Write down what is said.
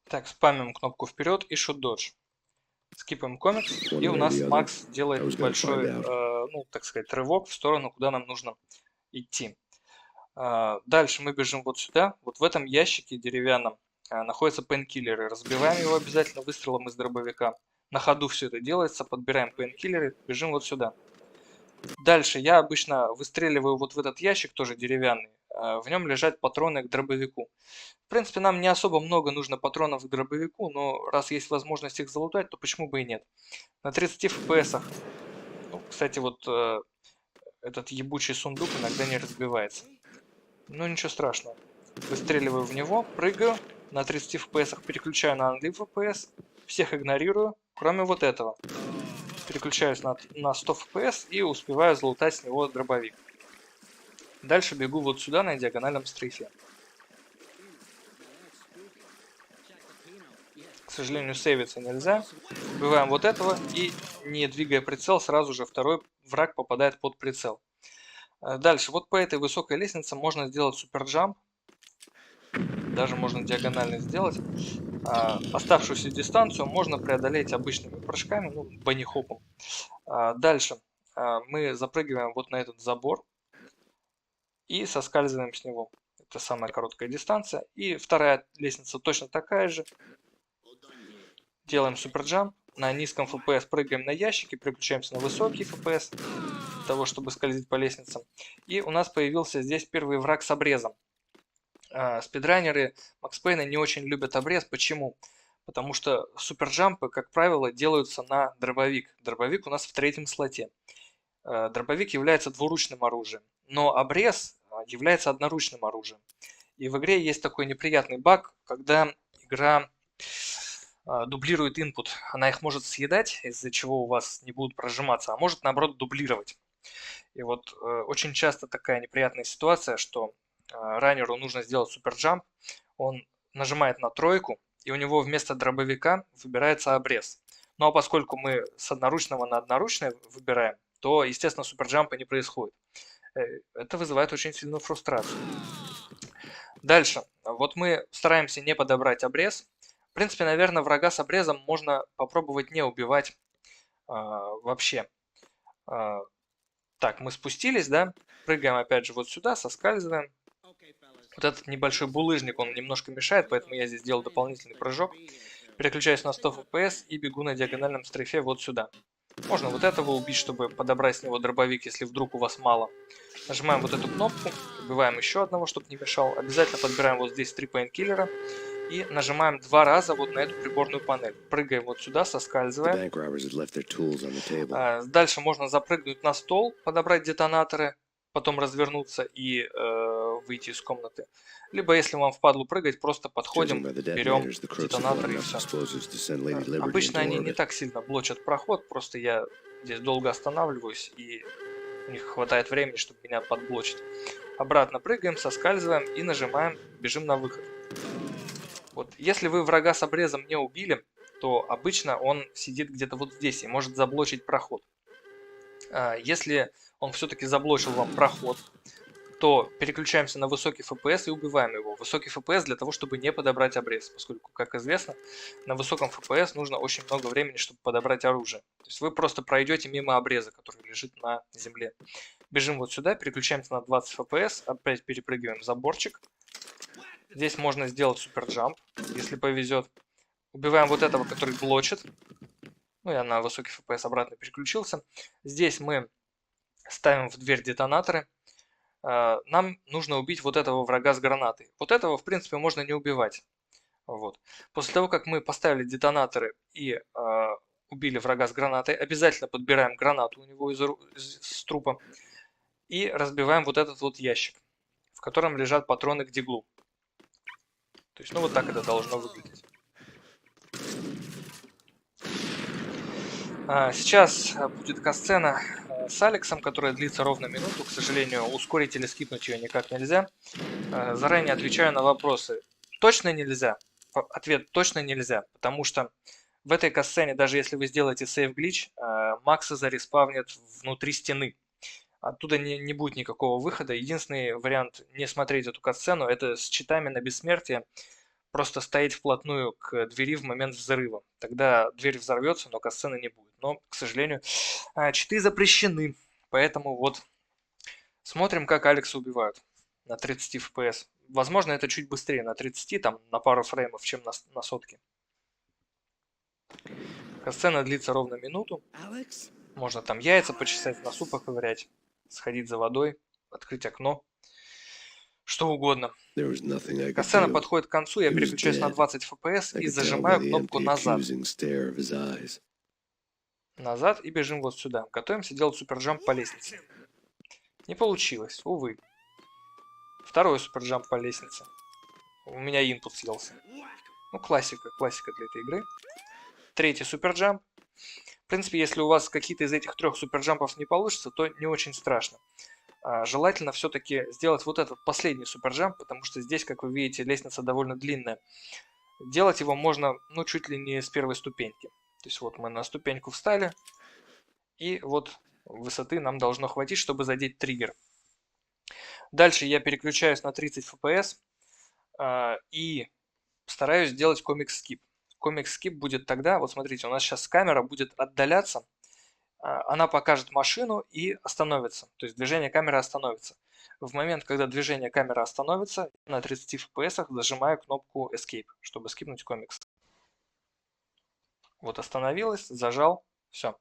Так, спамим кнопку вперед и shoot dodge. Скипаем комикс, и у нас Макс делает большой, ну, так сказать, рывок в сторону, куда нам нужно идти. Дальше мы бежим вот сюда. Вот в этом ящике деревянном находятся пейнкиллеры. Разбиваем его обязательно выстрелом из дробовика. На ходу все это делается. Подбираем пейнкиллеры, бежим вот сюда. Дальше я обычно выстреливаю вот в этот ящик, тоже деревянный. В нем лежат патроны к дробовику. В принципе, нам не особо много нужно патронов к дробовику, но раз есть возможность их залутать, то почему бы и нет. На 30 FPS. Ну, кстати, вот этот ебучий сундук иногда не разбивается. Ну, ничего страшного. Выстреливаю в него, прыгаю, на 30 FPS переключаю на Unlive FPS, всех игнорирую, кроме вот этого. Переключаюсь на 100 FPS и успеваю залутать с него дробовик. Дальше бегу вот сюда на диагональном стрейфе. К сожалению, сейвиться нельзя. Убиваем вот этого и, не двигая прицел, сразу же второй враг попадает под прицел. Дальше, вот по этой высокой лестнице можно сделать суперджамп. Даже можно диагонально сделать. Оставшуюся дистанцию можно преодолеть обычными прыжками, ну, банни-хопом. Дальше мы запрыгиваем вот на этот забор и соскальзываем с него. Это самая короткая дистанция. И вторая лестница точно такая же. Делаем суперджамп. На низком FPS прыгаем на ящики, переключаемся на высокий FPS, для того, чтобы скользить по лестницам. И у нас появился здесь первый враг с обрезом. Спидранеры Макс Пейна не очень любят обрез. Почему? Потому что суперджампы, как правило, делаются на дробовик. Дробовик у нас в третьем слоте. Дробовик является двуручным оружием, но обрез является одноручным оружием. И в игре есть такой неприятный баг, когда игра дублирует input. Она их может съедать, из-за чего у вас не будут прожиматься, а может наоборот дублировать. И вот очень часто такая неприятная ситуация, что раннеру нужно сделать суперджамп, он нажимает на тройку, и у него вместо дробовика выбирается обрез. Ну а поскольку мы с одноручного на одноручное выбираем, то, естественно, суперджампа не происходит. Это вызывает очень сильную фрустрацию. Дальше. Вот мы стараемся не подобрать обрез. В принципе, наверное, врага с обрезом можно попробовать не убивать вообще. Так, мы спустились, да? Прыгаем опять же вот сюда, соскальзываем. Вот этот небольшой булыжник, он немножко мешает, поэтому я здесь сделал дополнительный прыжок. Переключаюсь на 100 FPS и бегу на диагональном стрейфе вот сюда. Можно вот этого убить, чтобы подобрать с него дробовик, если вдруг у вас мало. Нажимаем вот эту кнопку, убиваем еще одного, чтобы не мешал. Обязательно подбираем вот здесь 3 пейнкиллера. И нажимаем 2 раза вот на эту приборную панель. Прыгаем вот сюда, соскальзываем. Дальше можно запрыгнуть на стол, подобрать детонаторы, потом развернуться и выйти из комнаты. Либо, если вам впадлу прыгать, просто подходим, берем детонаторы и все. Обычно они не так сильно блочат проход, просто я здесь долго останавливаюсь, и у них хватает времени, чтобы меня подблочить. Обратно прыгаем, соскальзываем и нажимаем, бежим на выход. Вот, если вы врага с обрезом не убили, то обычно он сидит где-то вот здесь и может заблочить проход. Если он все-таки заблочил вам проход, то переключаемся на высокий FPS и убиваем его. Высокий FPS для того, чтобы не подобрать обрез, поскольку, как известно, на высоком FPS нужно очень много времени, чтобы подобрать оружие. То есть вы просто пройдете мимо обреза, который лежит на земле. Бежим вот сюда, переключаемся на 20 FPS, опять перепрыгиваем заборчик. Здесь можно сделать суперджамп, если повезет. Убиваем вот этого, который блочит. Ну, я на высокий FPS обратно переключился. Здесь мы ставим в дверь детонаторы. Нам нужно убить вот этого врага с гранатой. Вот этого, в принципе, можно не убивать. Вот. После того, как мы поставили детонаторы и убили врага с гранатой, обязательно подбираем гранату у него из трупа и разбиваем вот этот вот ящик, в котором лежат патроны к диглу. То есть, ну вот так это должно выглядеть. Сейчас будет катсцена с Алексом, которая длится ровно минуту. К сожалению, ускорить или скипнуть ее никак нельзя. Заранее отвечаю на вопросы. Точно нельзя? Ответ точно нельзя, потому что в этой катсцене, даже если вы сделаете сейв глич, Макса зареспавнит внутри стены. Оттуда не будет никакого выхода. Единственный вариант не смотреть эту катсцену — это с читами на бессмертие, просто стоять вплотную к двери в момент взрыва. Тогда дверь взорвется, но катсцены не будет. Но, к сожалению, читы запрещены. Поэтому вот смотрим, как Алекса убивают на 30 FPS. Возможно, это чуть быстрее, на 30, там, на пару фреймов, чем на сотке. Катсцена длится ровно минуту. Можно там яйца почесать, в носу поковырять, сходить за водой, открыть окно. Что угодно. Катсцена подходит к концу, я переключаюсь на 20 FPS и зажимаю кнопку назад. Назад и бежим вот сюда. Готовимся делать суперджамп по лестнице. Не получилось, увы. Второй суперджамп по лестнице. У меня инпут съелся. Ну, классика для этой игры. Третий суперджамп. В принципе, если у вас какие-то из этих трех суперджампов не получится, то не очень страшно. Желательно все-таки сделать вот этот последний суперджамп, потому что здесь, как вы видите, лестница довольно длинная. Делать его можно, ну, чуть ли не с первой ступеньки. То есть вот мы на ступеньку встали, и вот высоты нам должно хватить, чтобы задеть триггер. Дальше я переключаюсь на 30 FPS и стараюсь сделать комик-скип. Комик-скип будет тогда, вот смотрите, у нас сейчас камера будет отдаляться, она покажет машину и остановится. То есть движение камеры остановится. В момент, когда движение камеры остановится, на 30 FPS зажимаю кнопку Escape, чтобы скипнуть комикс. Вот остановилась, зажал, все.